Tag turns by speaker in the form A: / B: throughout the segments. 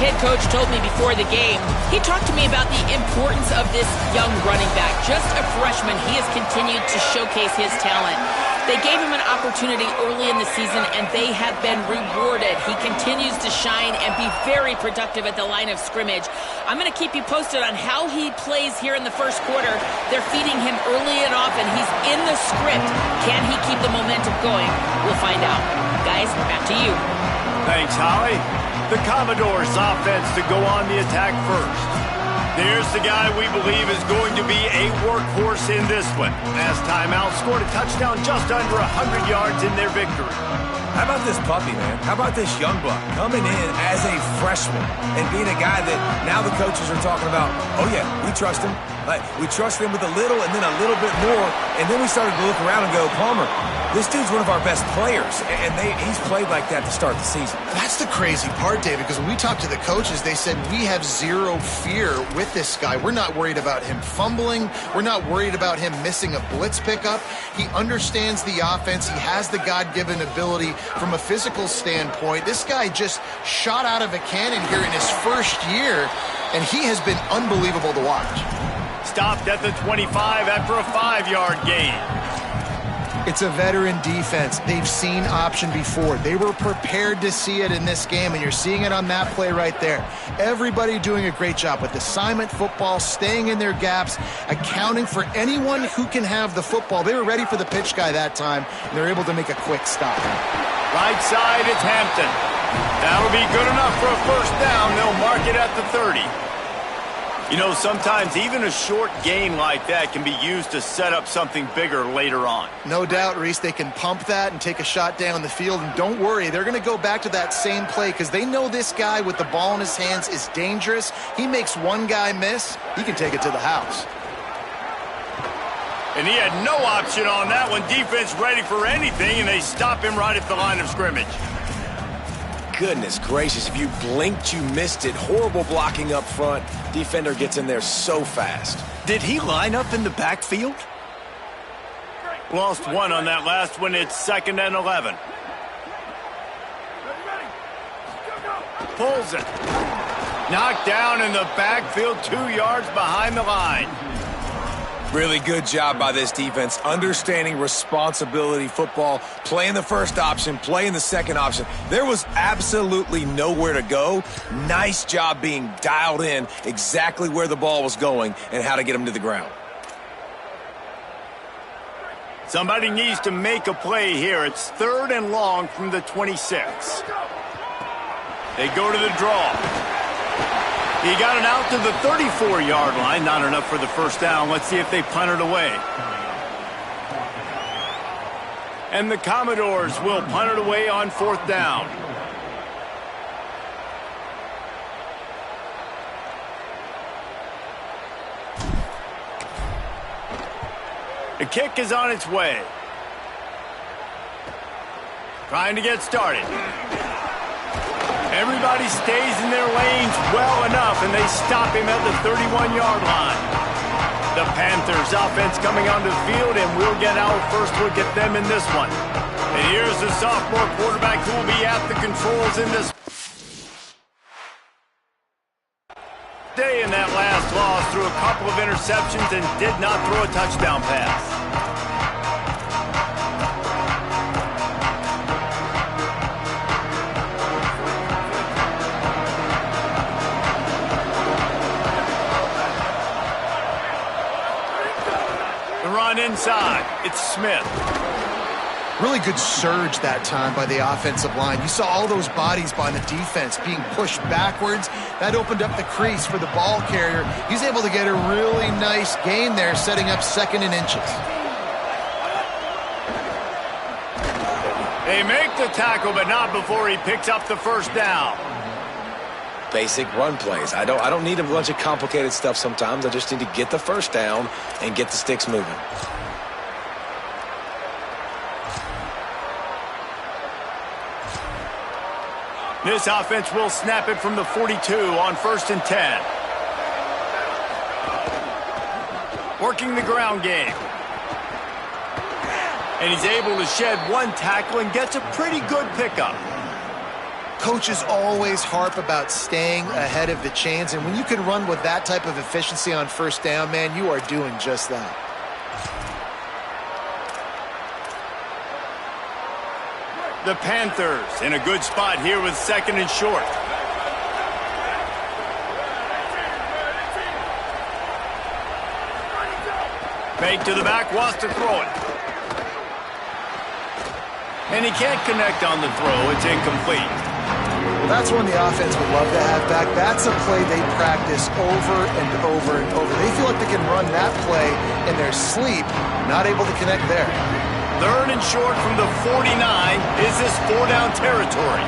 A: head coach told me before the game, he talked to me about the importance of this young running back. Just a freshman, he has continued to showcase his talent. They gave him an opportunity early in the season, and they have been rewarded. He continues to shine and be very productive at the line of scrimmage. I'm going to keep you posted on how he plays here in the first quarter. They're feeding him early and often. He's in the script. Can he keep the momentum going? We'll find out. Guys, back to you.
B: Thanks, Holly. The Commodores offense to go on the attack first. There's the guy we believe is going to be a workhorse in this one. Last time out, scored a touchdown just under 100 yards in their victory.
C: How about this puppy, man? How about this young buck coming in as a freshman and being a guy that now the coaches are talking about, oh, yeah, we trust him. We trust him with a little and then a little bit more. And then we started to look around and go, Palmer, this dude's one of our best players. And he's played like that to start the season.
D: That's the crazy part, David, because when we talked to the coaches, they said we have zero fear with this guy. We're not worried about him fumbling. We're not worried about him missing a blitz pickup. He understands the offense. He has the God-given ability from a physical standpoint. This guy just shot out of a cannon here in his first year, and he has been unbelievable to watch.
B: Stopped at the 25 after a 5-yard gain.
D: It's a veteran defense. They've seen option before. They were prepared to see it in this game, and you're seeing it on that play right there. Everybody doing a great job with assignment football, staying in their gaps, accounting for anyone who can have the football. They were ready for the pitch guy that time, and they're able to make a quick stop.
B: Right side, it's Hampton. That'll be good enough for a first down. They'll mark it at the 30. You know, sometimes even a short gain like that can be used to set up something bigger later on.
D: No doubt, Reese, they can pump that and take a shot down the field. And don't worry, they're going to go back to that same play because they know this guy with the ball in his hands is dangerous. He makes one guy miss, he can take it to the house.
B: And he had no option on that one. Defense ready for anything, and they stop him right at the line of scrimmage.
C: Goodness gracious, if you blinked, you missed it. Horrible blocking up front. Defender gets in there so fast.
B: Did he line up in the backfield? Lost one on that last one. It's 2nd and 11. Pulls it. Knocked down in the backfield, 2 yards behind the line.
C: Really good job by this defense, understanding responsibility football, playing the first option, playing the second option. There was absolutely nowhere to go. Nice job being dialed in exactly where the ball was going and how to get him to the ground.
B: Somebody needs to make a play here. It's 3rd and long from the 26. They go to the draw. He got it out to the 34-yard line. Not enough for the first down. Let's see if they punt it away. And the Commodores will punt it away on 4th down. The kick is on its way. Trying to get started. Everybody stays in their lanes well enough, and they stop him at the 31-yard line. The Panthers offense coming onto the field, and we'll get our first look at them in this one. And here's the sophomore quarterback who will be at the controls in this. Day in that last loss, threw a couple of interceptions and did not throw a touchdown pass. Inside, it's Smith.
D: Really good surge that time by the offensive line. You saw all those bodies by the defense being pushed backwards. That opened up the crease for the ball carrier. He's able to get a really nice gain there, setting up 2nd and inches.
B: They make the tackle, but not before he picks up the first down.
C: Basic run plays. I don't need a bunch of complicated stuff sometimes. I just need to get the first down and get the sticks moving.
B: This offense will snap it from the 42 on 1st and 10. Working the ground game. And he's able to shed one tackle and gets a pretty good pickup.
D: Coaches always harp about staying ahead of the chains, and when you can run with that type of efficiency on first down, man, you are doing just that.
B: The Panthers in a good spot here with 2nd and short. Fake to the back, wants to throw it. And he can't connect on the throw. It's incomplete.
D: Well, that's one the offense would love to have back. That's a play they practice over and over and over. They feel like they can run that play in their sleep, not able to connect there.
B: 3rd and short from the 49. Is this 4-down territory?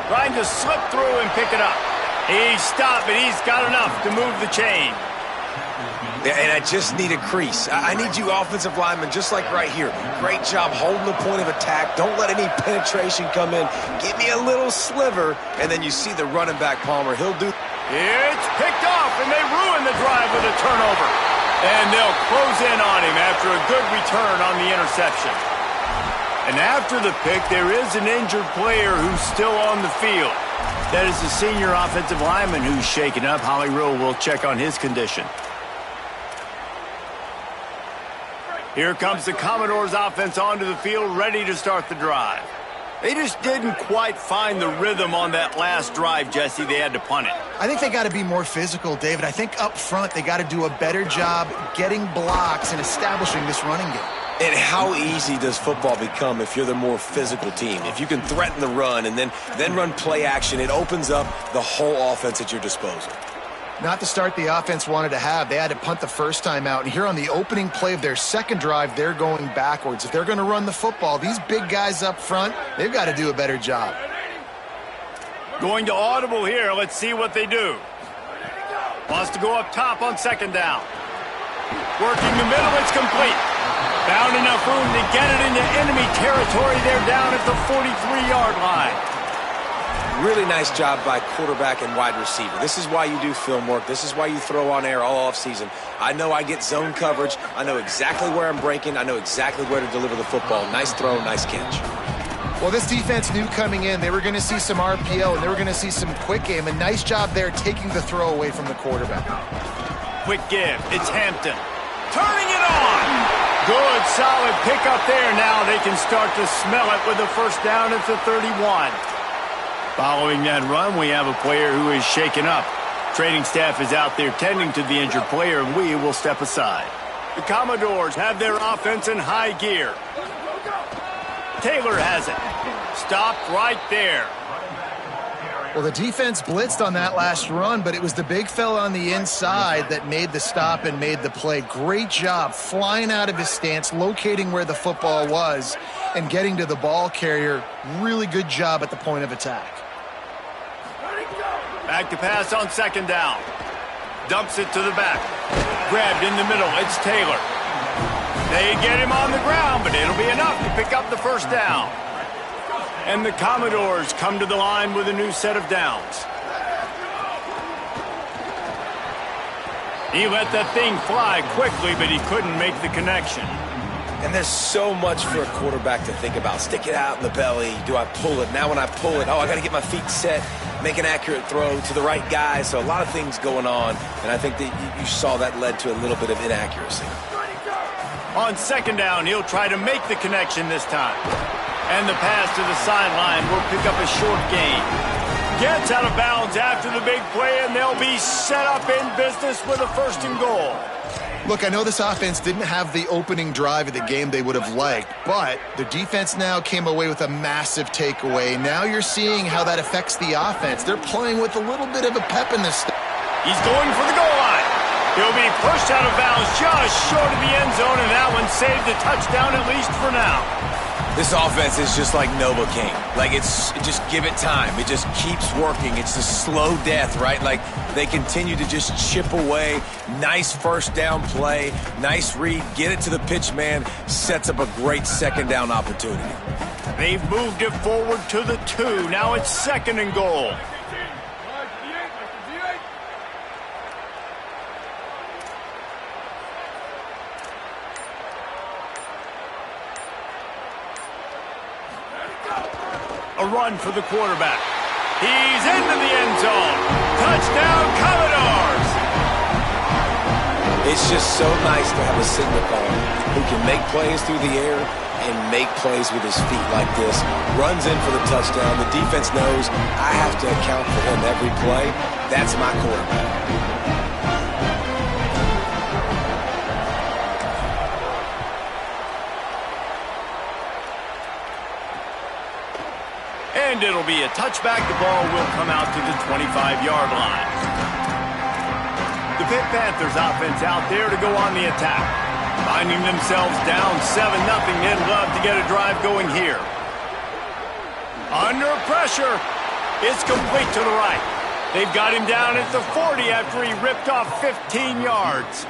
B: Trying to slip through and pick it up. He stopped, but he's got enough to move the chain.
C: Yeah, and I just need a crease. I need you offensive linemen, just like right here. Great job holding the point of attack. Don't let any penetration come in. Give me a little sliver, and then you see the running back, Palmer. He'll do...
B: It's picked off, and they ruin the drive with a turnover. And they'll close in on him after a good return on the interception. And after the pick, there is an injured player who's still on the field. That is the senior offensive lineman who's shaken up. Holly Rowe will check on his condition. Here comes the Commodores offense onto the field, ready to start the drive. They just didn't quite find the rhythm on that last drive, Jesse. They had to punt it.
D: I think they got to be more physical, David. I think up front they got to do a better job getting blocks and establishing this running game.
C: And how easy does football become if you're the more physical team? If you can threaten the run and then run play action, it opens up the whole offense at your disposal.
D: Not the start the offense wanted to have. They had to punt the first time out. And here on the opening play of their second drive, they're going backwards. If they're going to run the football, these big guys up front, they've got to do a better job.
B: Going to audible here. Let's see what they do. Wants to go up top on 2nd down. Working the middle, it's complete. Found enough room to get it into enemy territory. They're down at the 43-yard line.
C: Really nice job by quarterback and wide receiver. This is why you do film work. This is why you throw on air all offseason. I know I get zone coverage. I know exactly where I'm breaking. I know exactly where to deliver the football. Nice throw, nice catch.
D: Well, this defense knew coming in they were going to see some RPO and they were going to see some quick game. A nice job there taking the throw away from the quarterback.
B: Quick give. It's Hampton. Turning it on. Good, solid pickup there. Now they can start to smell it with a first down at the 31. Following that run, we have a player who is shaken up. Training staff is out there tending to the injured player, and we will step aside. The Commodores have their offense in high gear. Taylor has it. Stopped right there.
D: Well, the defense blitzed on that last run, but it was the big fella on the inside that made the stop and made the play. Great job flying out of his stance, locating where the football was, and getting to the ball carrier. Really good job at the point of attack.
B: Back to pass on 2nd down. Dumps it to the back. Grabbed in the middle. It's Taylor. They get him on the ground, but it'll be enough to pick up the first down. And the Commodores come to the line with a new set of downs. He let that thing fly quickly, but he couldn't make the connection.
C: And there's so much for a quarterback to think about. Stick it out in the belly. Do I pull it? Now when I pull it, I got to get my feet set, make an accurate throw to the right guy. So a lot of things going on, and I think that you saw that led to a little bit of inaccuracy.
B: On 2nd down, he'll try to make the connection this time. And the pass to the sideline will pick up a short gain. Gets out of bounds after the big play, and they'll be set up in business with a 1st and goal.
D: Look, I know this offense didn't have the opening drive of the game they would have liked, but the defense now came away with a massive takeaway. Now you're seeing how that affects the offense. They're playing with a little bit of a pep in this.
B: He's going for the goal line. He'll be pushed out of bounds just short of the end zone, and that one saved a touchdown at least for now.
C: This offense is just like Novocaine. Like, it's just give it time. It just keeps working. It's the slow death, right? Like, they continue to just chip away. Nice first down play. Nice read. Get it to the pitch man. Sets up a great 2nd down opportunity.
B: They've moved it forward to the 2. Now it's 2nd and goal. A run for the quarterback. He's into the end zone. Touchdown, Commodores!
C: It's just so nice to have a signal caller who can make plays through the air and make plays with his feet like this. Runs in for the touchdown. The defense knows I have to account for him every play. That's my quarterback.
B: And it'll be a touchback. The ball will come out to the 25-yard line. The Pitt Panthers offense out there to go on the attack. Finding themselves down 7-0, they'd love to get a drive going here. Under pressure. It's complete to the right. They've got him down at the 40 after he ripped off 15 yards.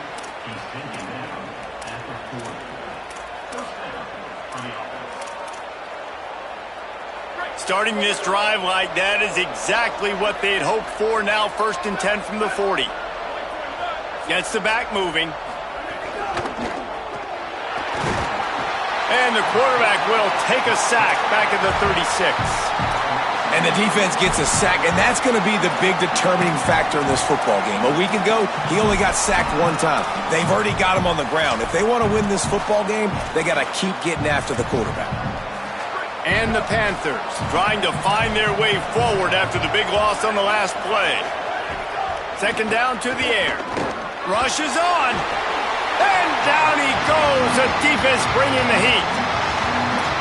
B: Starting this drive like that is exactly what they'd hoped for. Now 1st and 10 from the 40. Gets the back moving. And the quarterback will take a sack back at the 36.
C: And the defense gets a sack, and that's going to be the big determining factor in this football game. A week ago, he only got sacked one time. They've already got him on the ground. If they want to win this football game, they got to keep getting after the quarterback.
B: And the Panthers trying to find their way forward after the big loss on the last play. 2nd down to the air. Rushes on. And down he goes. The defense bringing the heat.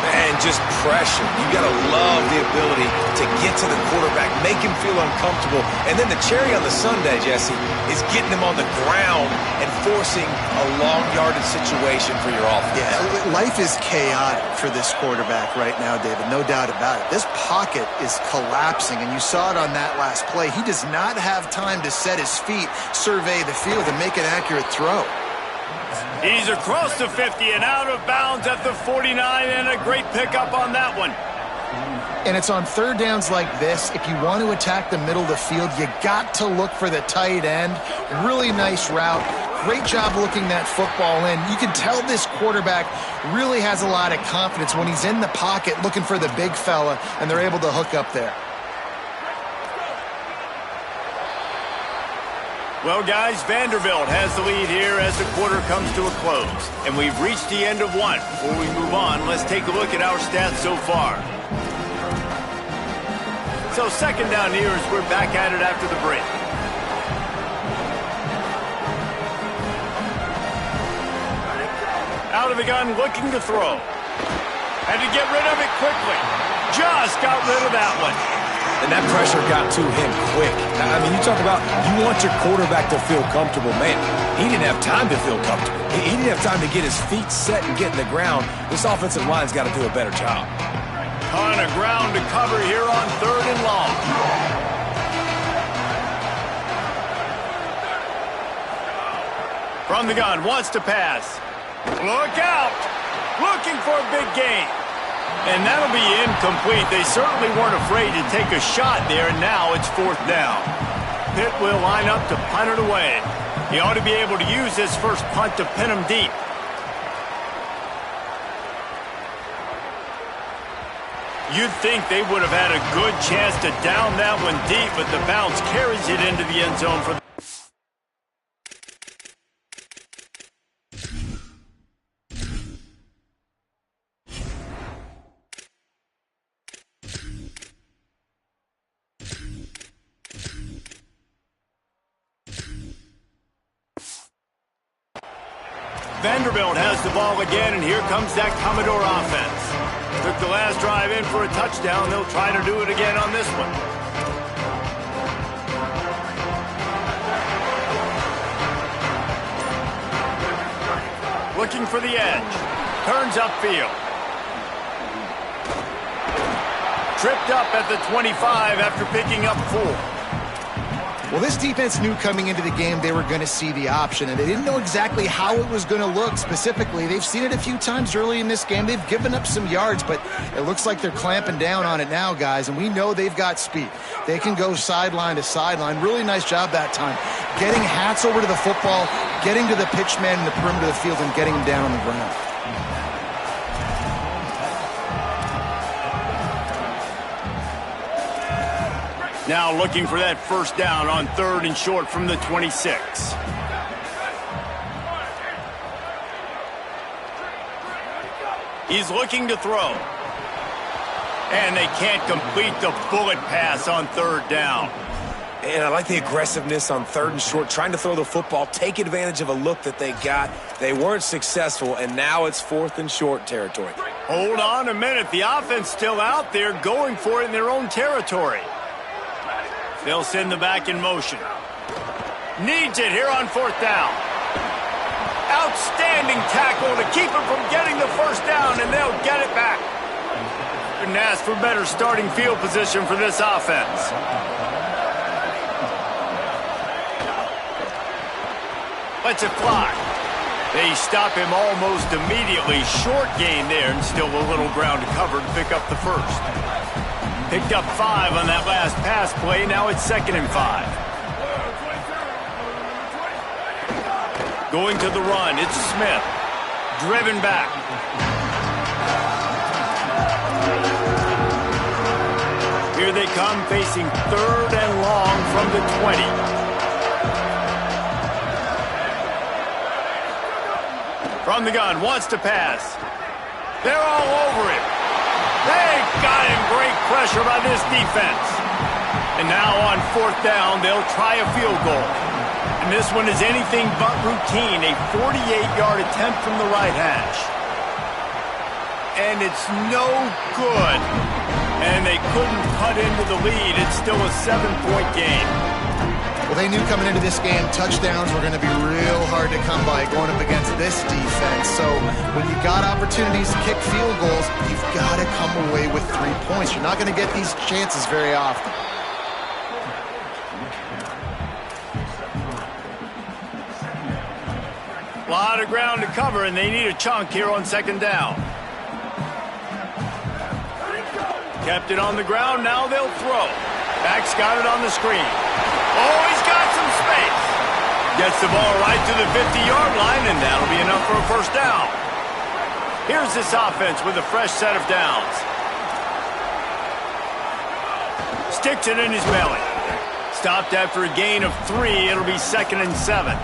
C: And just pressure. You got to love the ability to get to the quarterback, make him feel uncomfortable. And then the cherry on the sundae, Jesse, is getting him on the ground and forcing a long-yarded situation for your offense.
D: Yeah, life is chaotic for this quarterback right now, David. No doubt about it. This pocket is collapsing, and you saw it on that last play. He does not have time to set his feet, survey the field, and make an accurate throw.
B: He's across the 50 and out of bounds at the 49, and a great pickup on that one.
D: And it's on 3rd downs like this. If you want to attack the middle of the field, you got to look for the tight end. Really nice route. Great job looking that football in. You can tell this quarterback really has a lot of confidence when he's in the pocket looking for the big fella, and they're able to hook up there.
B: Well, guys, Vanderbilt has the lead here as the quarter comes to a close. And we've reached the end of one. Before we move on, let's take a look at our stats so far. So 2nd down here as we're back at it after the break. Out of the gun, looking to throw. Had to get rid of it quickly. Just got rid of that one.
C: And that pressure got to him quick. I mean, you talk about you want your quarterback to feel comfortable. Man, he didn't have time to feel comfortable. He didn't have time to get his feet set and get in the ground. This offensive line's got to do a better job.
B: Ton of ground to cover here on 3rd and long. From the gun, wants to pass. Look out! Looking for a big gain. And that'll be incomplete. They certainly weren't afraid to take a shot there, and now it's 4th down. Pitt will line up to punt it away. He ought to be able to use this first punt to pin him deep. You'd think they would have had a good chance to down that one deep, but the bounce carries it into the end zone for the Vanderbilt has the ball again, and here comes that Commodore offense. Took the last drive in for a touchdown. They'll try to do it again on this one. Looking for the edge. Turns upfield. Tripped up at the 25 after picking up 4.
D: Well, this defense knew coming into the game they were going to see the option, and they didn't know exactly how it was going to look specifically. They've seen it a few times early in this game. They've given up some yards, but it looks like they're clamping down on it now, guys, and we know they've got speed. They can go sideline to sideline. Really nice job that time. Getting Hats over to the football, getting to the pitch man in the perimeter of the field, and getting him down on the ground.
B: Now looking for that first down on 3rd and short from the 26. He's looking to throw. And they can't complete the bullet pass on 3rd down.
C: And I like the aggressiveness on 3rd and short, trying to throw the football, take advantage of a look that they got. They weren't successful, and now it's 4th and short territory.
B: Hold on a minute. The offense still out there going for it in their own territory. They'll send the back in motion. Needs it here on 4th down. Outstanding tackle to keep him from getting the first down, and they'll get it back. Couldn't ask for better starting field position for this offense. Lets it fly. They stop him almost immediately. Short gain there, and still a little ground to cover to pick up the first. Picked up 5 on that last pass play. Now it's 2nd and 5. Going to the run. It's Smith. Driven back. Here they come, facing 3rd and long from the 20. From the gun, wants to pass. They're all over him. They've got him. Great pressure by this defense. And now on 4th down, they'll try a field goal. And this one is anything but routine. A 48-yard attempt from the right hash. And it's no good. And they couldn't cut into the lead. It's still a 7-point game.
D: Well, they knew coming into this game, touchdowns were going to be real hard to come by going up against this defense. So when you got opportunities to kick field goals, you've got to come away with 3 points. You're not going to get these chances very often.
B: A lot of ground to cover, and they need a chunk here on 2nd down. Kept it on the ground, now they'll throw. Back's got it on the screen. Oh, he's got some space. Gets the ball right to the 50-yard line, and that'll be enough for a first down. Here's this offense with a fresh set of downs. Sticks it in his belly. Stopped after a gain of 3. It'll be 2nd and 7.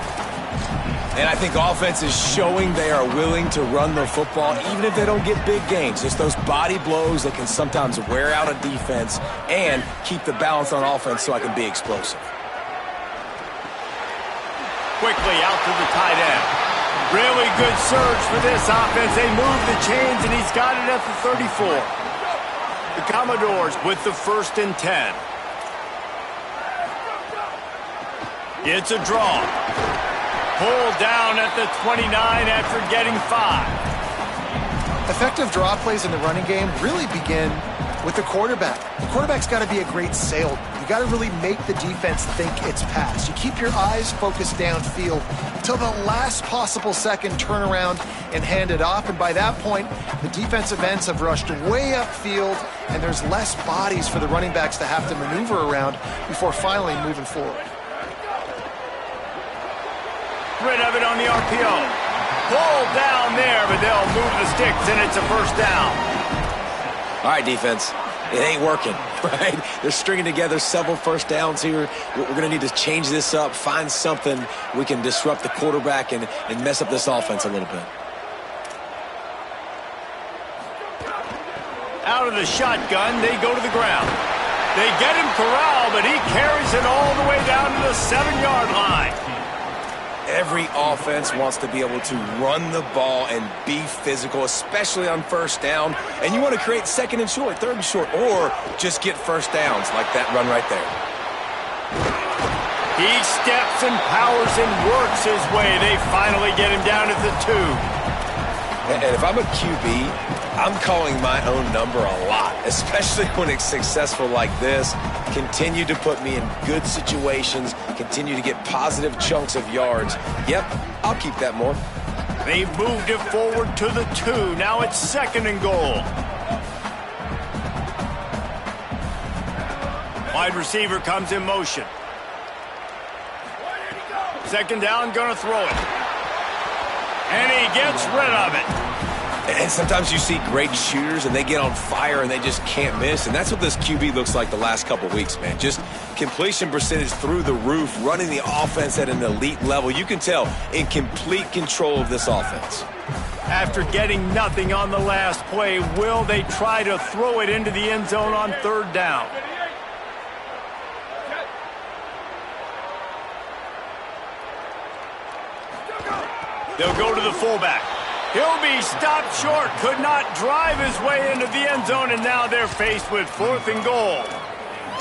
C: And I think offense is showing they are willing to run the football, even if they don't get big gains. Just those body blows that can sometimes wear out a defense and keep the balance on offense so I can be explosive.
B: Quickly out to the tight end. Really good surge for this offense. They move the chains, and he's got it at the 34. The Commodores with the 1st and 10. It's a draw. Pulled down at the 29 after getting 5.
D: Effective draw plays in the running game really begin with the quarterback. The quarterback's got to be a great salesman. You got to really make the defense think it's pass. You keep your eyes focused downfield until the last possible second, turn around and hand it off. And by that point, the defensive ends have rushed way upfield, and there's less bodies for the running backs to have to maneuver around before finally moving forward.
B: Rid of it on the RPO. Pulled down there, but they'll move the sticks, and it's a first down.
C: All right, defense. It ain't working, right? They're stringing together several first downs here. We're going to need to change this up, find something we can disrupt the quarterback and mess up this offense a little bit.
B: Out of the shotgun, they go to the ground. They get him corralled, but he carries it all the way down to the 7-yard line.
C: Every offense wants to be able to run the ball and be physical, especially on first down. And you want to create 2nd and short, 3rd and short, or just get first downs like that run right there.
B: He steps and powers and works his way. They finally get him down at the 2.
C: And if I'm a QB, I'm calling my own number a lot, especially when it's successful like this. Continue to put me in good situations, continue to get positive chunks of yards. Yep, I'll keep that more.
B: They've moved it forward to the 2. Now it's 2nd and goal. Wide receiver comes in motion. 2nd down, gonna throw it. And he gets rid of it.
C: And sometimes you see great shooters and they get on fire and they just can't miss. And that's what this QB looks like the last couple weeks, man. Just completion percentage through the roof, running the offense at an elite level. You can tell in complete control of this offense.
B: After getting nothing on the last play, will they try to throw it into the end zone on third down? They'll go to the fullback. He'll be stopped short, could not drive his way into the end zone, and now they're faced with 4th and goal.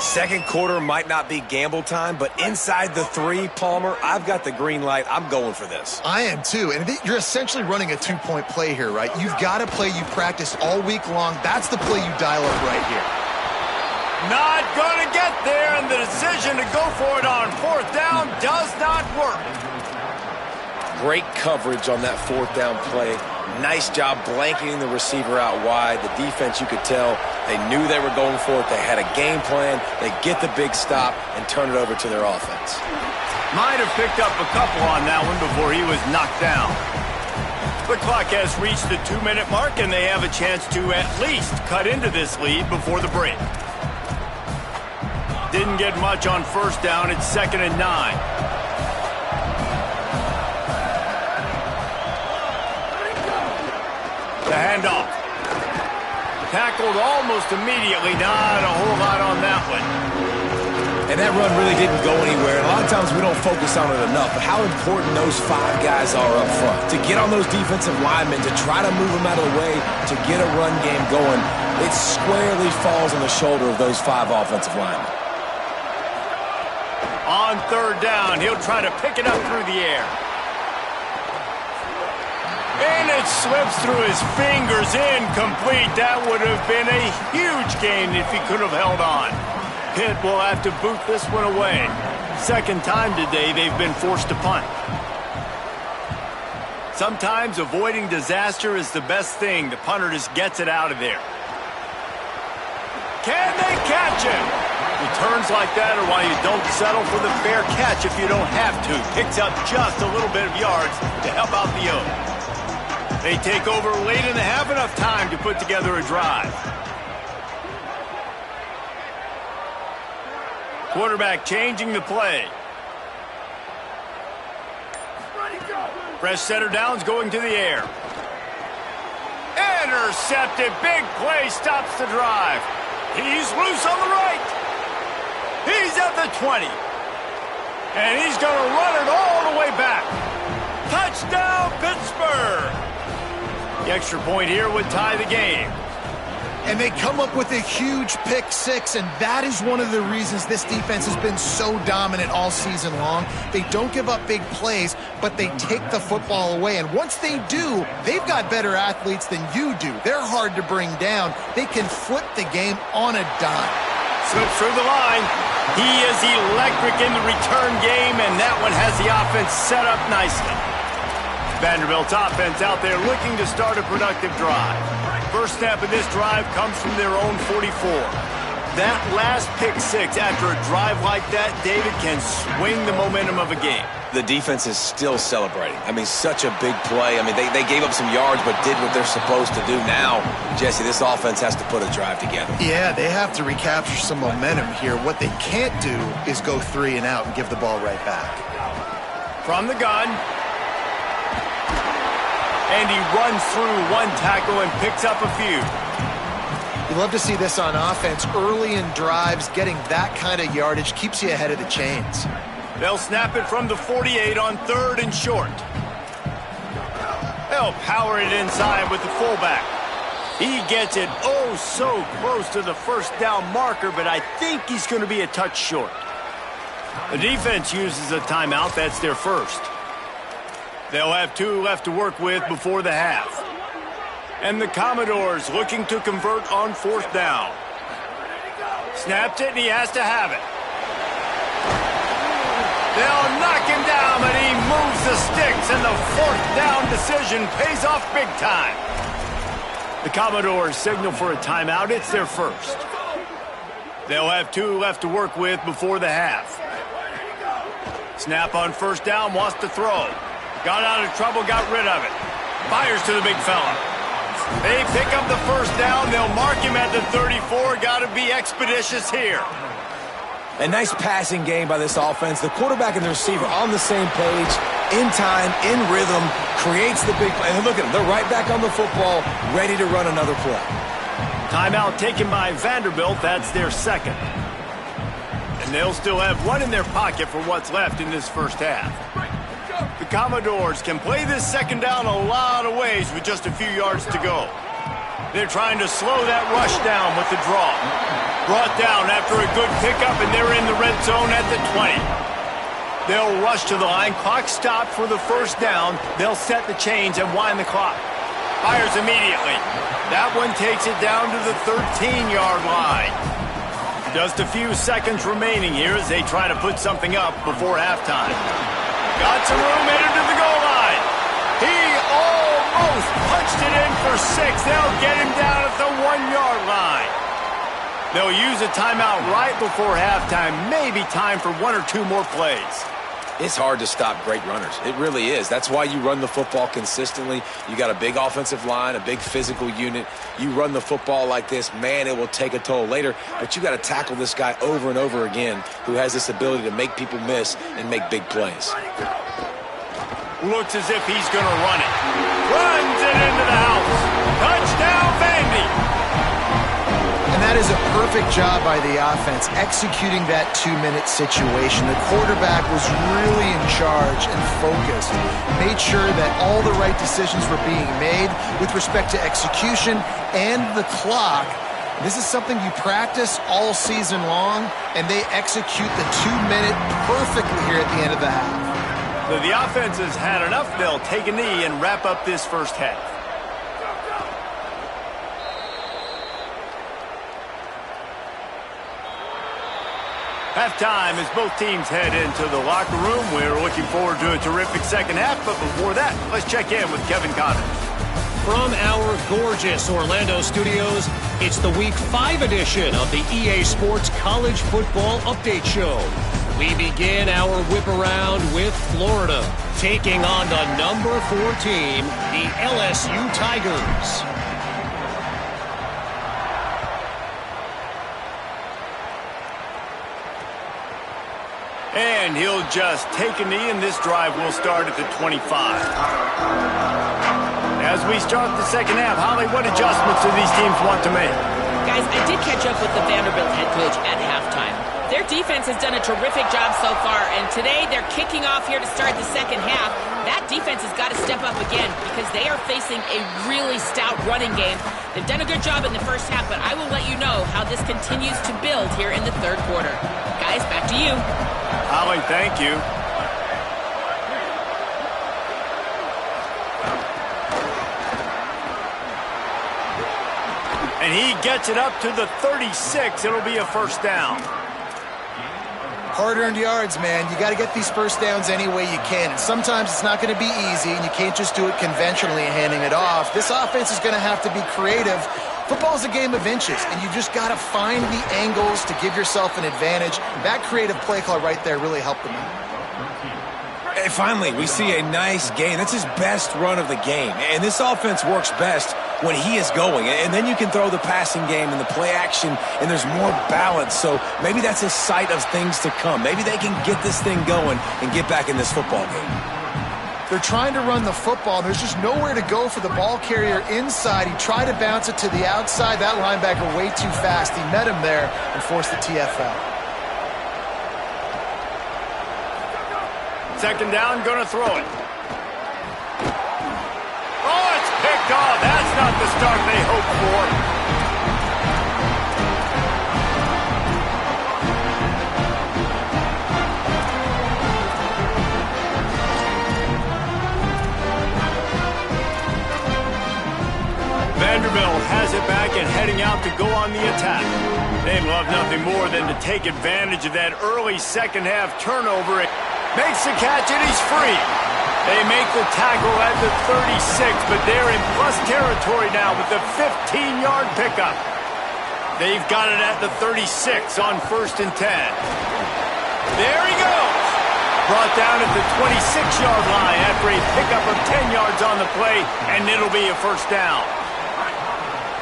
C: Second quarter might not be gamble time, but inside the 3, Palmer, I've got the green light. I'm going for this.
D: I am too, and you're essentially running a 2-point play here, right? You've got a play you practice all week long. That's the play you dial up right here.
B: Not going to get there, and the decision to go for it on 4th down does not work.
C: Great coverage on that 4th down play. Nice job blanketing the receiver out wide. The defense, you could tell, they knew they were going for it. They had a game plan. They get the big stop and turn it over to their offense.
B: Might have picked up a couple on that one before he was knocked down. The clock has reached the 2-minute mark, and they have a chance to at least cut into this lead before the break. Didn't get much on 1st down. It's 2nd and 9. The handoff. Tackled almost immediately. Not a whole lot on that one.
C: And that run really didn't go anywhere. And a lot of times we don't focus on it enough, but how important those 5 guys are up front. To get on those defensive linemen, to try to move them out of the way, to get a run game going, it squarely falls on the shoulder of those 5 offensive linemen.
B: On 3rd down, he'll try to pick it up through the air. And it slips through his fingers, incomplete. That would have been a huge gain if he could have held on. Pitt will have to boot this one away. Second time today they've been forced to punt. Sometimes avoiding disaster is the best thing. The punter just gets it out of there. Can they catch him? Returns like that are why you don't settle for the fair catch if you don't have to. Picks up just a little bit of yards to help out the Oaks. They take over late and they have enough time to put together a drive. Quarterback changing the play. Fresh setter downs going to the air. Intercepted. Big play stops the drive. He's loose on the right. He's at the 20. And he's going to run it all the way back. Touchdown, Pittsburgh. The extra point here would tie the game.
D: And they come up with a huge pick 6, and that is one of the reasons this defense has been so dominant all season long. They don't give up big plays, but they take the football away. And once they do, they've got better athletes than you do. They're hard to bring down. They can flip the game on a dime.
B: Slips through the line. He is electric in the return game, and that one has the offense set up nicely. Vanderbilt's offense out there looking to start a productive drive. First snap of this drive comes from their own 44. That last pick 6 after a drive like that, David, can swing the momentum of a game.
C: The defense is still celebrating. I mean, such a big play. I mean, they gave up some yards but did what they're supposed to do. Now, Jesse, this offense has to put a drive together.
D: Yeah, they have to recapture some momentum here. What they can't do is go 3 and out and give the ball right back.
B: From the gun. And he runs through one tackle and picks up a few.
D: You love to see this on offense. Early in drives, getting that kind of yardage keeps you ahead of the chains.
B: They'll snap it from the 48 on 3rd and short. They'll power it inside with the fullback. He gets it oh so close to the 1st down marker, but I think he's going to be a touch short. The defense uses a timeout. That's their first. They'll have 2 left to work with before the half. And the Commodores looking to convert on 4th down. Snapped it, and he has to have it. They'll knock him down, but he moves the sticks, and the 4th down decision pays off big time. The Commodores signal for a timeout. It's their first. They'll have 2 left to work with before the half. Snap on 1st down, wants to throw. Got out of trouble, got rid of it. Fires to the big fella. They pick up the 1st down. They'll mark him at the 34. Got to be expeditious here.
C: A nice passing game by this offense. The quarterback and the receiver on the same page, in time, in rhythm, creates the big play. And look at them. They're right back on the football, ready to run another play.
B: Timeout taken by Vanderbilt. That's their second. And they'll still have one in their pocket for what's left in this first half. The Commodores can play this second down a lot of ways with just a few yards to go. They're trying to slow that rush down with the draw. Brought down after a good pickup, and they're in the red zone at the 20. They'll rush to the line. Clock stopped for the first down. They'll set the chains and wind the clock. Fires immediately. That one takes it down to the 13-yard line. Just a few seconds remaining here as they try to put something up before halftime. Got some room headed to the goal line. He almost punched it in for 6. They'll get him down at the 1-yard line. They'll use a timeout right before halftime. Maybe time for one or two more plays.
C: It's hard to stop great runners. It really is. That's why you run the football consistently. You got a big offensive line, a big physical unit. You run the football like this, man, it will take a toll later. But you got to tackle this guy over and over again who has this ability to make people miss and make big plays.
B: Looks as if he's going to run it. Runs it into the house. Touchdown, Vandy.
D: And that is a perfect job by the offense, executing that 2-minute situation. The quarterback was really in charge and focused, made sure that all the right decisions were being made with respect to execution and the clock. This is something you practice all season long, and they execute the 2-minute perfectly here at the end of the half.
B: So the offense has had enough. They'll take a knee and wrap up this first half. Halftime as both teams head into the locker room. We're looking forward to a terrific second half, but before that, let's check in with Kevin Connors.
E: From our gorgeous Orlando studios, it's the Week 5 edition of the EA Sports College Football Update Show. We begin our whip around with Florida, taking on the number 4 team, the LSU Tigers.
B: And he'll just take a knee, and this drive will start at the 25. As we start the second half, Holly, what adjustments do these teams want to make?
A: Guys, I did catch up with the Vanderbilt head coach at halftime. Their defense has done a terrific job so far, and today they're kicking off here to start the second half. That defense has got to step up again because they are facing a really stout running game. They've done a good job in the first half, but I will let you know how this continues to build here in the third quarter. Guys, back to you.
B: Holly, thank you. And he gets it up to the 36. It'll be a first down.
D: Hard-earned yards, man. You got to get these first downs any way you can. And sometimes it's not going to be easy, and you can't just do it conventionally handing it off. This offense is going to have to be creative. Football's a game of inches, and you've just got to find the angles to give yourself an advantage. That creative play call right there really helped them out.
C: And finally, we see a nice game. That's his best run of the game. And this offense works best when he is going. And then you can throw the passing game and the play action, and there's more balance. So maybe that's a sight of things to come. Maybe they can get this thing going and get back in this football game.
D: They're trying to run the football. There's just nowhere to go for the ball carrier inside. He tried to bounce it to the outside. That linebacker way too fast. He met him there and forced the TFL.
B: Second down, going to throw it. Oh, it's picked off. That's not the start they hoped for. Vanderbilt has it back and heading out to go on the attack. They'd love nothing more than to take advantage of that early second half turnover. Makes the catch and he's free. They make the tackle at the 36, but they're in plus territory now with the 15-yard pickup. They've got it at the 36 on 1st and 10. There he goes. Brought down at the 26-yard line after a pickup of 10 yards on the play, and it'll be a first down.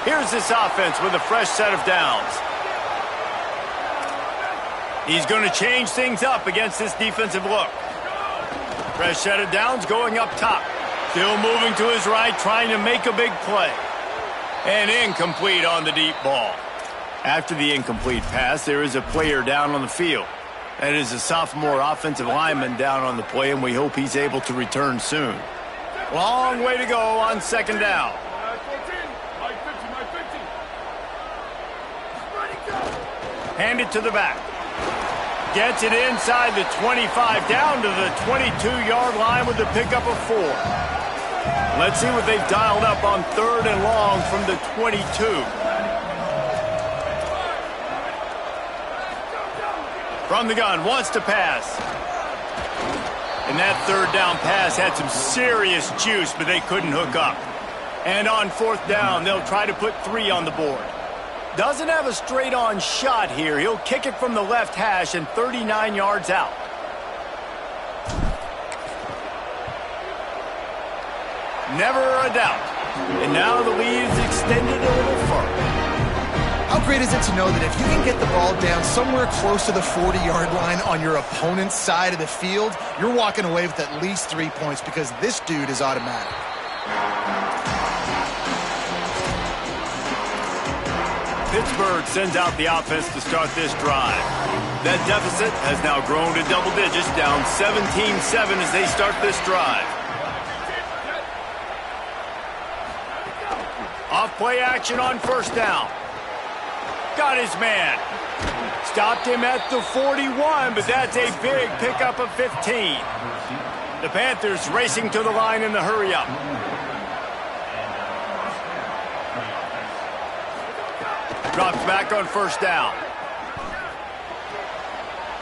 B: Here's this offense with a fresh set of downs. He's going to change things up against this defensive look. Fresh set of downs going up top. Still moving to his right, trying to make a big play. And incomplete on the deep ball. After the incomplete pass, there is a player down on the field. That is a sophomore offensive lineman down on the play, and we hope he's able to return soon. Long way to go on second down. Hand it to the back. Gets it inside the 25, down to the 22-yard line with the pickup of 4. Let's see what they've dialed up on third and long from the 22. From the gun, wants to pass. And that third down pass had some serious juice, but they couldn't hook up. And on fourth down, they'll try to put 3 on the board. Doesn't have a straight-on shot here. He'll kick it from the left hash and 39 yards out. Never a doubt. And now the lead is extended a little further.
D: How great is it to know that if you can get the ball down somewhere close to the 40-yard line on your opponent's side of the field, you're walking away with at least 3 points because this dude is automatic.
B: Pittsburgh sends out the offense to start this drive. That deficit has now grown to double digits, down 17-7 as they start this drive. Off play action on first down. Got his man. Stopped him at the 41, but that's a big pickup of 15. The Panthers racing to the line in the hurry-up. Drops back on first down.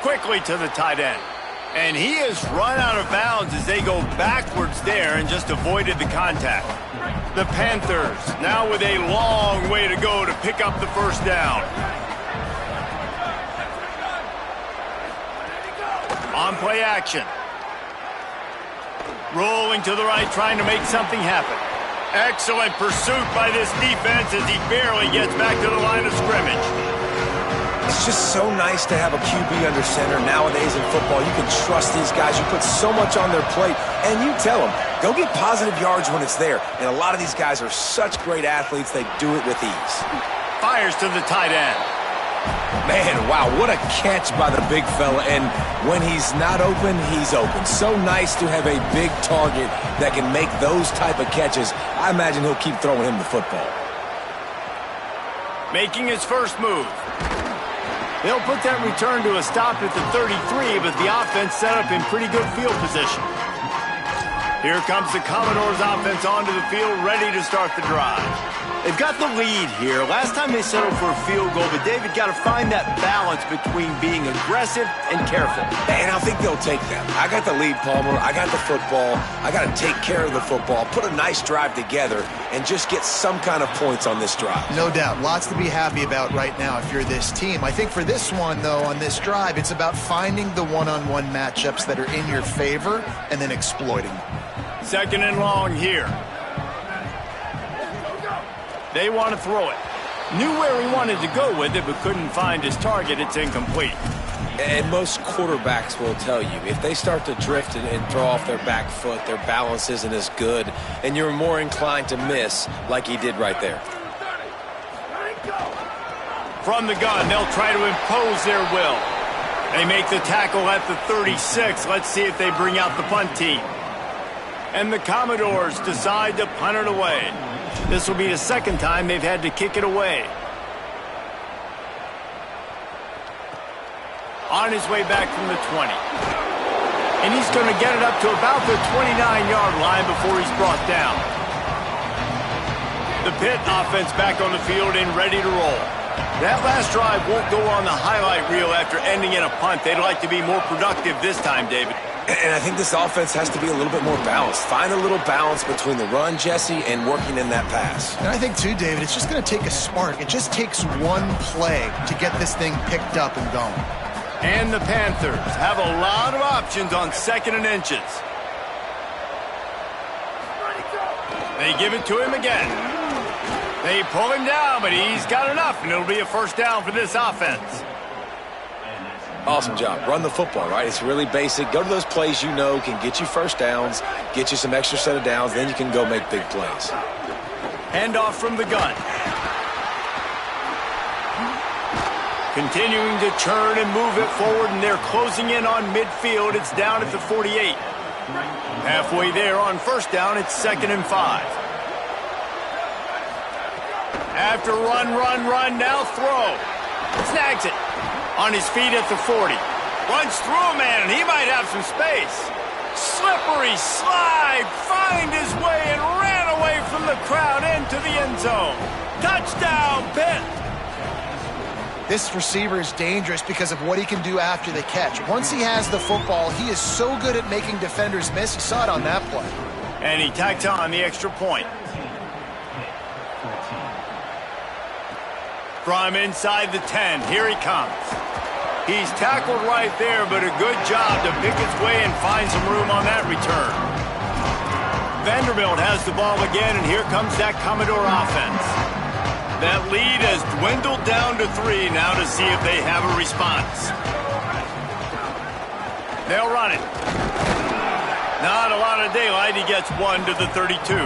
B: Quickly to the tight end. And he has run out of bounds as they go backwards there and just avoided the contact. The Panthers now with a long way to go to pick up the first down. On play action. Rolling to the right, trying to make something happen. Excellent pursuit by this defense as he barely gets back to the line of scrimmage.
C: It's just so nice to have a QB under center. Nowadays in football, you can trust these guys. You put so much on their plate, and you tell them, go get positive yards when it's there. And a lot of these guys are such great athletes, they do it with ease.
B: Fires to the tight end.
C: Man, wow, what a catch by the big fella. And when he's not open, he's open. So nice to have a big target that can make those type of catches. I imagine he'll keep throwing him the football.
B: Making his first move. They'll put that return to a stop at the 33, but the offense set up in pretty good field position. Here comes the Commodores offense onto the field, ready to start the drive. They've got the lead here. Last time they settled for a field goal, but David got to find that balance between being aggressive and careful.
C: And I think they'll take that. I got the lead, Palmer. I got the football. I got to take care of the football, put a nice drive together, and just get some kind of points on this drive.
D: No doubt. Lots to be happy about right now if you're this team. I think for this one, though, on this drive, it's about finding the one-on-one matchups that are in your favor and then exploiting them.
B: Second and long here. They want to throw it. Knew where he wanted to go with it, but couldn't find his target. It's incomplete.
C: And most quarterbacks will tell you, if they start to drift and throw off their back foot, their balance isn't as good, and you're more inclined to miss like he did right there.
B: From the gun, they'll try to impose their will. They make the tackle at the 36. Let's see if they bring out the punt team. And the Commodores decide to punt it away. This will be the second time they've had to kick it away. On his way back from the 20. And he's going to get it up to about the 29-yard line before he's brought down. The Pitt offense back on the field and ready to roll. That last drive won't go on the highlight reel after ending in a punt. They'd like to be more productive this time, David.
C: And I think this offense has to be a little bit more balanced. Find a little balance between the run, Jesse, and working in that pass.
D: And I think, too, David, it's just going to take a spark. It just takes one play to get this thing picked up and going.
B: And the Panthers have a lot of options on second and inches. They give it to him again. They pull him down, but he's got enough, and it'll be a first down for this offense.
C: Awesome job. Run the football, right? It's really basic. Go to those plays you know can get you first downs, get you some extra set of downs, then you can go make big plays.
B: Handoff from the gun. Continuing to turn and move it forward, and they're closing in on midfield. It's down at the 48. Halfway there on first down, it's 2nd and 5. After run, now throw. Snags it. On his feet at the 40. Runs through a man, and he might have some space. Slippery slide. Find his way and ran away from the crowd into the end zone. Touchdown, Pitt.
D: This receiver is dangerous because of what he can do after the catch. Once he has the football, he is so good at making defenders miss. You saw it on that play.
B: And he tacked on the extra point. From inside the 10, here he comes. He's tackled right there, but a good job to pick his way and find some room on that return. Vanderbilt has the ball again, and here comes that Commodore offense. That lead has dwindled down to 3 now to see if they have a response. They'll run it. Not a lot of daylight. He gets 1 to the 32.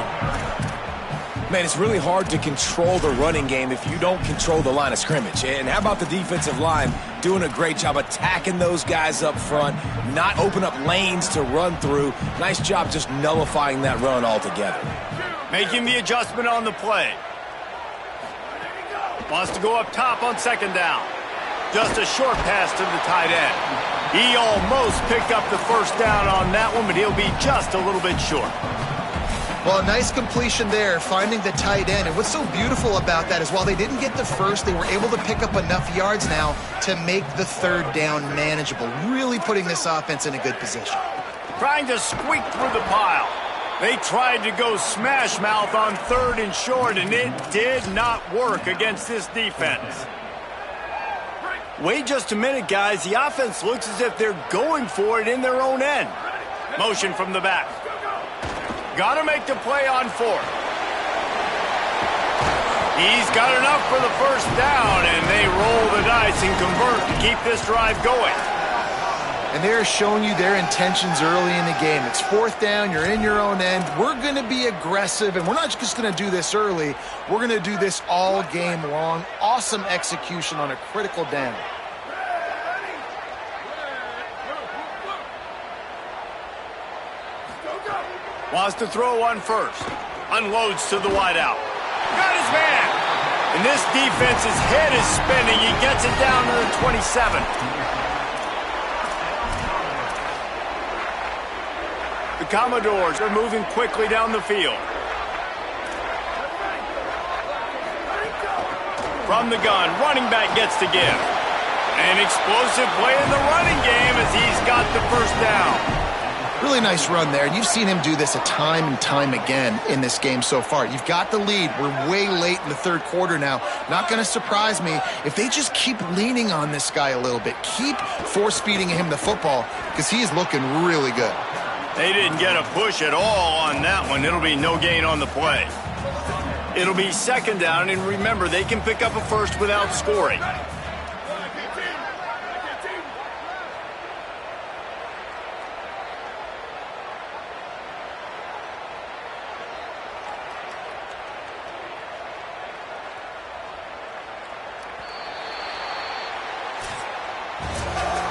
C: Man, it's really hard to control the running game if you don't control the line of scrimmage. And how about the defensive line doing a great job attacking those guys up front, not open up lanes to run through. Nice job just nullifying that run altogether.
B: Making the adjustment on the play. Wants to go up top on 2nd down. Just a short pass to the tight end. He almost picked up the first down on that one, but he'll be just a little bit short.
D: Well, nice completion there, finding the tight end. And what's so beautiful about that is while they didn't get the first, they were able to pick up enough yards now to make the 3rd down manageable, really putting this offense in a good position.
B: Trying to squeak through the pile. They tried to go smash mouth on 3rd and short, and it did not work against this defense. Wait just a minute, guys. The offense looks as if they're going for it in their own end. Motion from the back. Got to make the play on 4th. He's got enough for the first down, and they roll the dice and convert to keep this drive going.
D: And they're showing you their intentions early in the game. It's 4th down, you're in your own end. We're going to be aggressive, and we're not just going to do this early. We're going to do this all game long. Awesome execution on a critical down.
B: Wants to throw on first. Unloads to the wideout. Got his man. And this defense's head is spinning. He gets it down to the 27. The Commodores are moving quickly down the field. From the gun, running back gets to give. An explosive play in the running game as he's got the first down.
D: Really nice run there, and you've seen him do this a time and time again in this game so far. You've got the lead. We're way late in the 3rd quarter now. Not going to surprise me if they just keep leaning on this guy a little bit. Keep force-feeding him the football because he is looking really good.
B: They didn't get a push at all on that one. It'll be no gain on the play. It'll be 2nd down, and remember, they can pick up a first without scoring.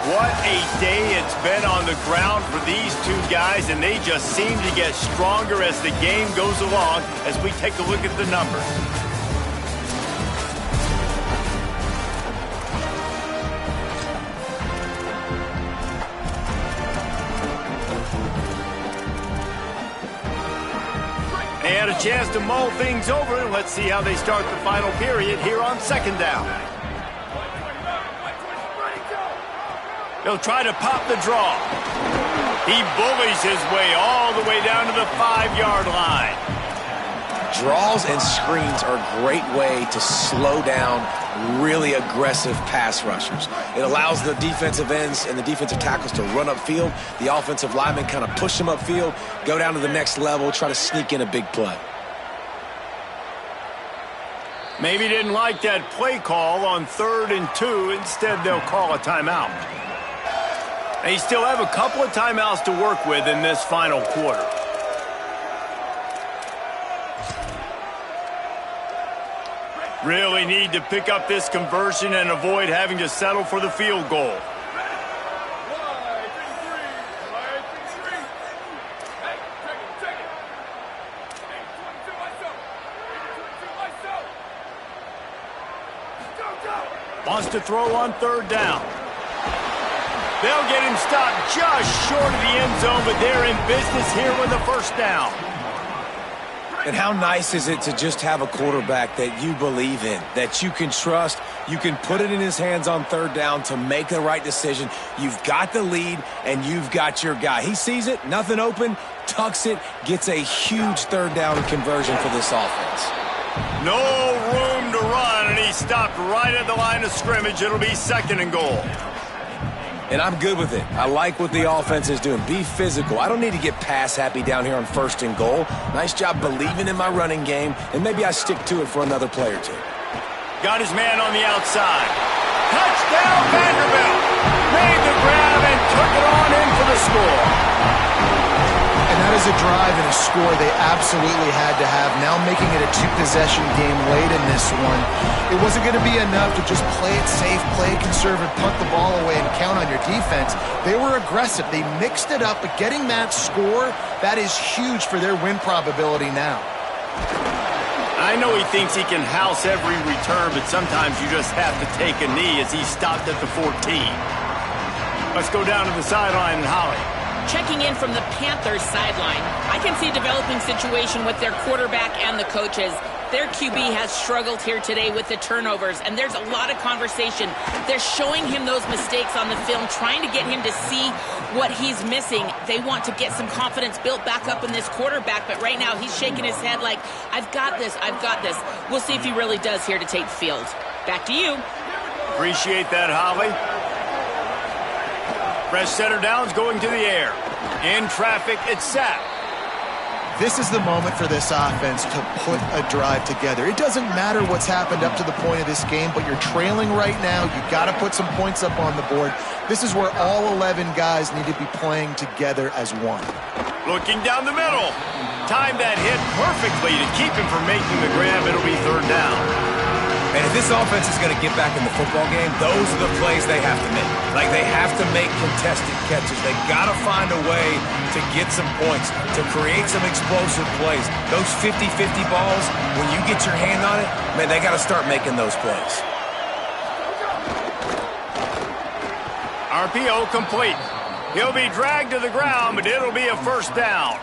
B: What a day it's been on the ground for these 2 guys, and they just seem to get stronger as the game goes along as we take a look at the numbers. They had a chance to mull things over, and let's see how they start the final period here on 2nd down. He'll try to pop the draw. He bullies his way all the way down to the 5-yard line.
C: Draws and screens are a great way to slow down really aggressive pass rushers. It allows the defensive ends and the defensive tackles to run upfield. The offensive linemen kind of push them upfield, go down to the next level, try to sneak in a big play.
B: Maybe didn't like that play call on 3rd and 2. Instead, they'll call a timeout. They still have a couple of timeouts to work with in this final quarter. Really need to pick up this conversion and avoid having to settle for the field goal. Wants to throw on third down. They'll get him stopped just short of the end zone, but they're in business here with the first down.
C: And how nice is it to just have a quarterback that you believe in, that you can trust, you can put it in his hands on third down to make the right decision. You've got the lead, and you've got your guy. He sees it, nothing open, tucks it, gets a huge third down conversion for this offense.
B: No room to run, and he stopped right at the line of scrimmage. It'll be 2nd and goal.
C: And I'm good with it. I like what the offense is doing. Be physical. I don't need to get pass happy down here on 1st and goal. Nice job believing in my running game, and maybe I stick to it for another play or two.
B: Got his man on the outside. Touchdown, Vanderbilt. Made the grab and took it on in for the score.
D: And that is a drive and a score they absolutely had to have. Now making it a 2-possession game late in this one. It wasn't going to be enough to just play it safe, play it conservative, punt the ball away, and count on your defense. They were aggressive. They mixed it up, but getting that score, that is huge for their win probability now.
B: I know he thinks he can house every return, but sometimes you just have to take a knee as he stopped at the 14. Let's go down to the sideline and Holly.
A: Checking in from the Panthers sideline, I can see a developing situation with their quarterback and the coaches. Their QB has struggled here today with the turnovers, and there's a lot of conversation. They're showing him those mistakes on the film, trying to get him to see what he's missing. They want to get some confidence built back up in this quarterback, but right now he's shaking his head like, I've got this, I've got this. We'll see if he really does here to take the field. Back to you.
B: Appreciate that, Holly. Fresh setter downs going to the air. In traffic, it's sacked.
D: This is the moment for this offense to put a drive together. It doesn't matter what's happened up to the point of this game, but you're trailing right now. You've got to put some points up on the board. This is where all 11 guys need to be playing together as one.
B: Looking down the middle. Timed that hit perfectly to keep him from making the grab. It'll be 3rd down.
C: And if this offense is going to get back in the football game, those are the plays they have to make. Like, they have to make contested catches. They got to find a way to get some points, to create some explosive plays. Those 50-50 balls, when you get your hand on it, man, they got to start making those plays.
B: RPO complete. He'll be dragged to the ground, but it'll be a 1st down.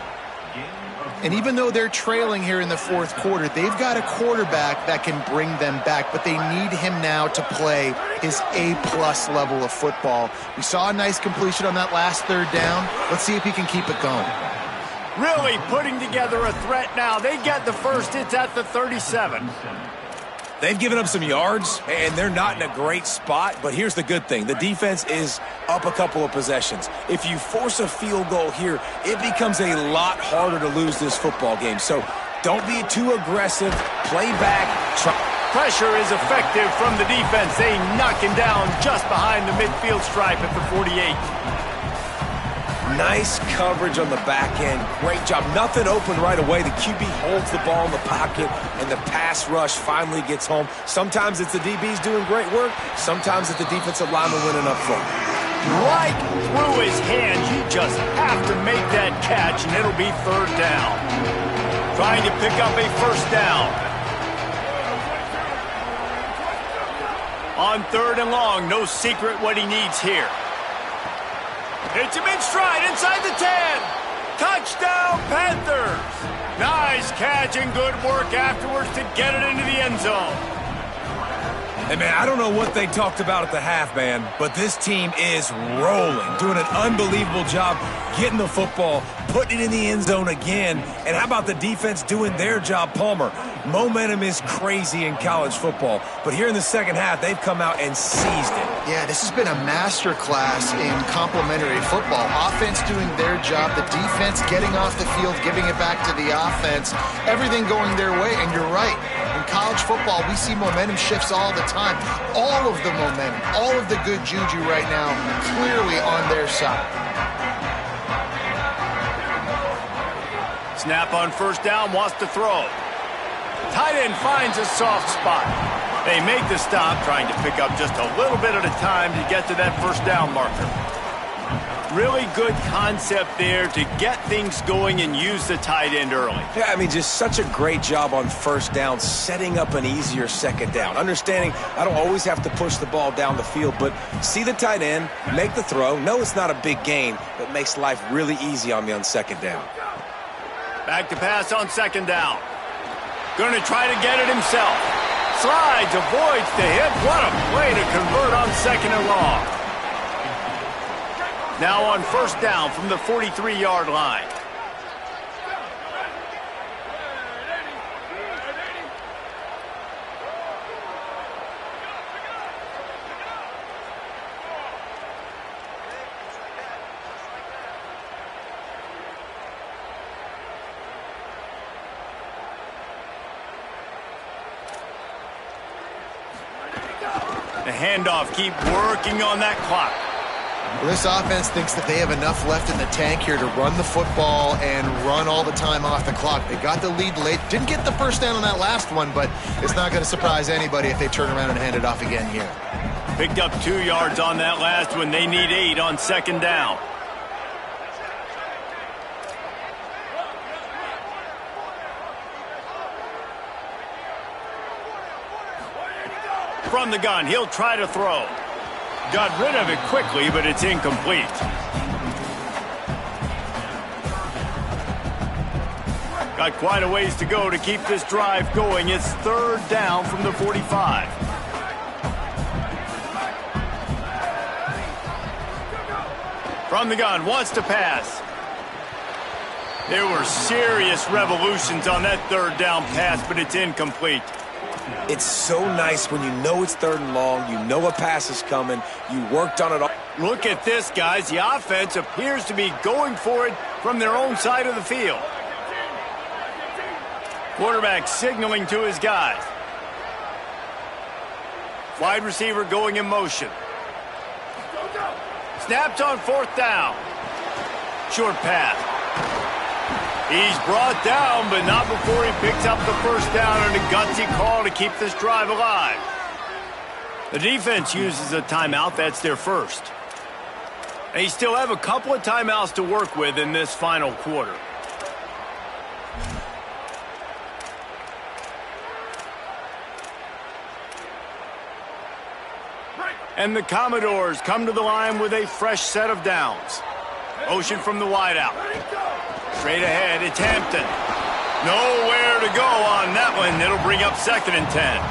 D: And even though they're trailing here in the 4th quarter, they've got a quarterback that can bring them back, but they need him now to play his A-plus level of football. We saw a nice completion on that last 3rd down. Let's see if he can keep it going.
B: Really putting together a threat now. They get the first. It's at the 37.
C: They've given up some yards, and they're not in a great spot, but here's the good thing. The defense is up a couple of possessions. If you force a field goal here, it becomes a lot harder to lose this football game. So don't be too aggressive. Play back.
B: Pressure is effective from the defense. They knock him down just behind the midfield stripe at the 48.
C: Nice coverage on the back end. Great job. Nothing open right away. The QB holds the ball in the pocket, and the pass rush finally gets home. Sometimes it's the DBs doing great work. Sometimes it's the defensive lineman winning up front.
B: Right through his hands. You just have to make that catch, and it'll be 3rd down. Trying to pick up a 1st down. On 3rd and long, no secret what he needs here. Hits him in stride inside the 10. Touchdown, Panthers. Nice catch and good work afterwards to get it into the end zone.
C: Hey, man, I don't know what they talked about at the half, man, but this team is rolling, doing an unbelievable job getting the football, putting it in the end zone again. And how about the defense doing their job, Palmer? Momentum is crazy in college football, but here in the second half, they've come out and seized it.
D: Yeah, this has been a masterclass in complementary football. Offense doing their job, the defense getting off the field, giving it back to the offense, everything going their way. And you're right, when college football, we see momentum shifts all the time. All of the momentum, all of the good juju right now, clearly on their side.
B: Snap on first down, wants to throw. Tight end finds a soft spot. They make the stop, trying to pick up just a little bit at a time to get to that first down marker. Really good concept there to get things going and use the tight end early.
C: Yeah, I mean, just such a great job on first down, setting up an easier second down. Understanding I don't always have to push the ball down the field, but see the tight end, make the throw. No, it's not a big gain, but makes life really easy on me on second down.
B: Back to pass on second down. Going to try to get it himself. Slides, avoids the hit. What a play to convert on second and long. Now on first down from the 43-yard line. The handoff, keep working on that clock.
D: Well, this offense thinks that they have enough left in the tank here to run the football and run all the time off the clock. They got the lead late. Didn't get the first down on that last one, but it's not going to surprise anybody if they turn around and hand it off again here.
B: Picked up 2 yards on that last one. They need 8 on second down. From the gun, he'll try to throw. Got rid of it quickly, but it's incomplete. Got quite a ways to go to keep this drive going. It's third down from the 45. From the gun, wants to pass. There were serious revolutions on that third down pass, but it's incomplete.
C: It's so nice when you know it's third and long, you know a pass is coming, you worked on it all.
B: Look at this, guys. The offense appears to be going for it from their own side of the field. Quarterback signaling to his guys. Wide receiver going in motion. Snaps on fourth down. Short pass. He's brought down, but not before he picks up the first down and a gutsy call to keep this drive alive. The defense uses a timeout. That's their first. They still have a couple of timeouts to work with in this final quarter. And the Commodores come to the line with a fresh set of downs. Motion from the wideout. Straight ahead, it's Hampton. Nowhere to go on that one. It'll bring up second and 10.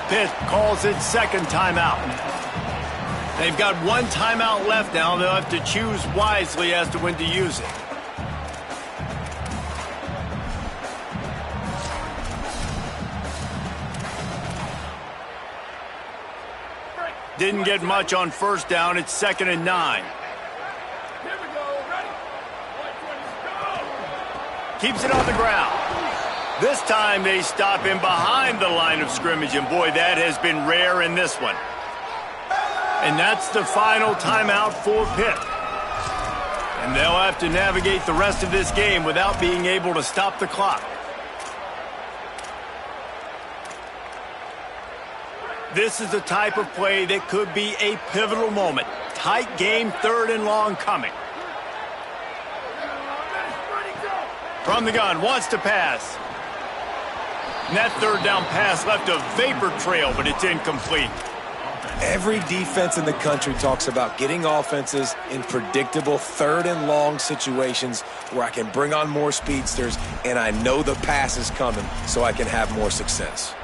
B: Pitt calls it second timeout. They've got one timeout left now. They'll have to choose wisely as to when to use it. Didn't get much on first down. It's second and 9. Keeps it on the ground. This time they stop him behind the line of scrimmage, and boy, that has been rare in this one. And that's the final timeout for Pitt. And they'll have to navigate the rest of this game without being able to stop the clock. This is the type of play that could be a pivotal moment. Tight game, third and long coming. From the gun, wants to pass. And that third down pass left a vapor trail, but it's incomplete.
C: Every defense in the country talks about getting offenses in predictable third and long situations where I can bring on more speedsters and I know the pass is coming so I can have more success.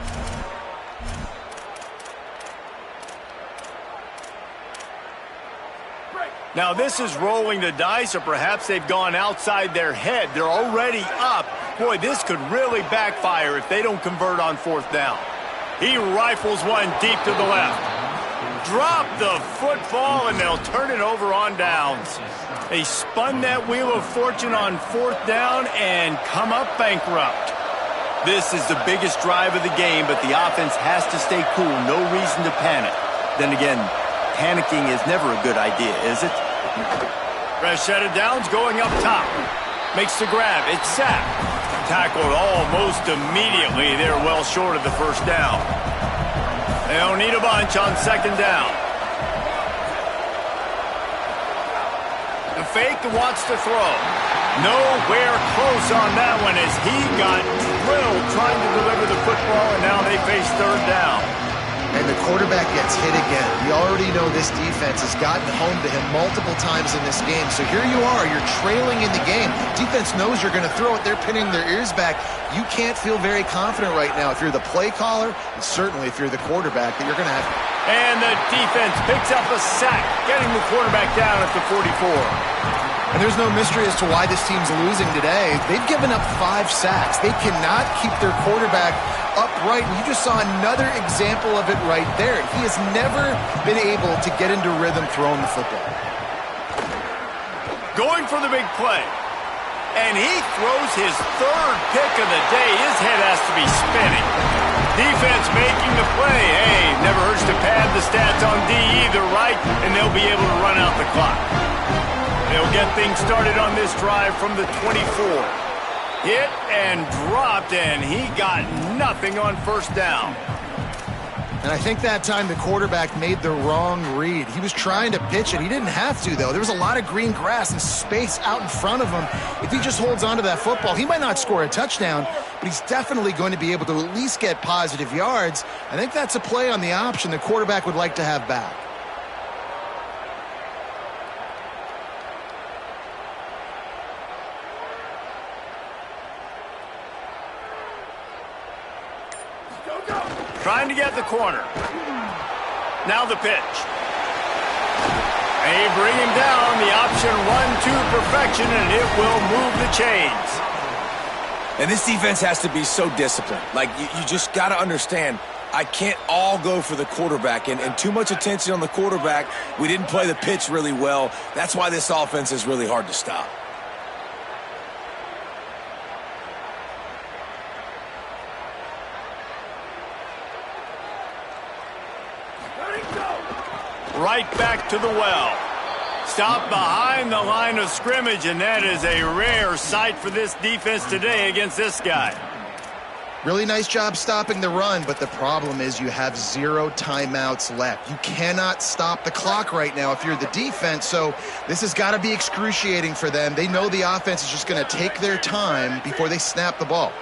B: Now this is rolling the dice, or perhaps they've gone outside their head. They're already up. Boy, this could really backfire if they don't convert on fourth down. He rifles one deep to the left. Drop the football, and they'll turn it over on downs. They spun that wheel of fortune on fourth down and come up bankrupt. This is the biggest drive of the game, but the offense has to stay cool. No reason to panic. Then again, panicking is never a good idea, is it? Fresh set of downs going up top. Makes the grab. It's sacked. Tackled almost immediately. They're well short of the first down. They don't need a bunch on second down. The fake wants to throw. Nowhere close on that one as he got drilled trying to deliver the football, and now they face third down.
D: And the quarterback gets hit again. We already know this defense has gotten home to him multiple times in this game. So here you are, you're trailing in the game. Defense knows you're going to throw it. They're pinning their ears back. You can't feel very confident right now if you're the play caller, and certainly if you're the quarterback, that you're going to have.
B: And the defense picks up a sack, getting the quarterback down at the 44.
D: And there's no mystery as to why this team's losing today. They've given up 5 sacks. They cannot keep their quarterback upright. And you just saw another example of it right there. He has never been able to get into rhythm throwing the football.
B: Going for the big play. And he throws his third pick of the day. His head has to be spinning. Defense making the play. Hey, never hurts to pad the stats on D either, right? And they'll be able to run out the clock. They'll get things started on this drive from the 24. Hit and dropped, and he got nothing on first down.
D: And I think that time the quarterback made the wrong read. He was trying to pitch it. He didn't have to, though. There was a lot of green grass and space out in front of him. If he just holds on to that football, he might not score a touchdown, but he's definitely going to be able to at least get positive yards. I think that's a play on the option the quarterback would like to have back.
B: Trying to get the corner. Now the pitch. They bring him down. The option run to perfection, and it will move the chains.
C: And this defense has to be so disciplined. Like, you just got to understand, I can't all go for the quarterback. And too much attention on the quarterback. We didn't play the pitch really well. That's why this offense is really hard to stop.
B: Right back to the well. Stop behind the line of scrimmage, and that is a rare sight for this defense today against this guy.
D: Really nice job stopping the run, but the problem is you have 0 timeouts left. You cannot stop the clock right now if you're the defense, so this has got to be excruciating for them. They know the offense is just going to take their time before they snap the ball.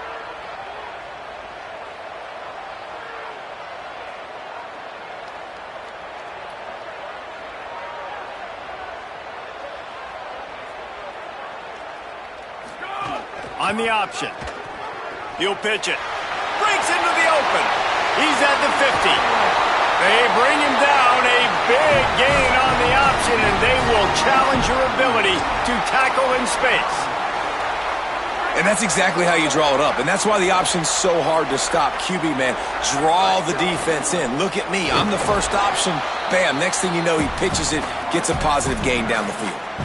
B: On the option. He'll pitch it. Breaks into the open. He's at the 50. They bring him down. A big gain on the option, and they will challenge your ability to tackle in space.
C: And that's exactly how you draw it up. And that's why the option's so hard to stop. QB, man, draw the defense in. Look at me. I'm the first option. Bam. Next thing you know, he pitches it, gets a positive gain down the field.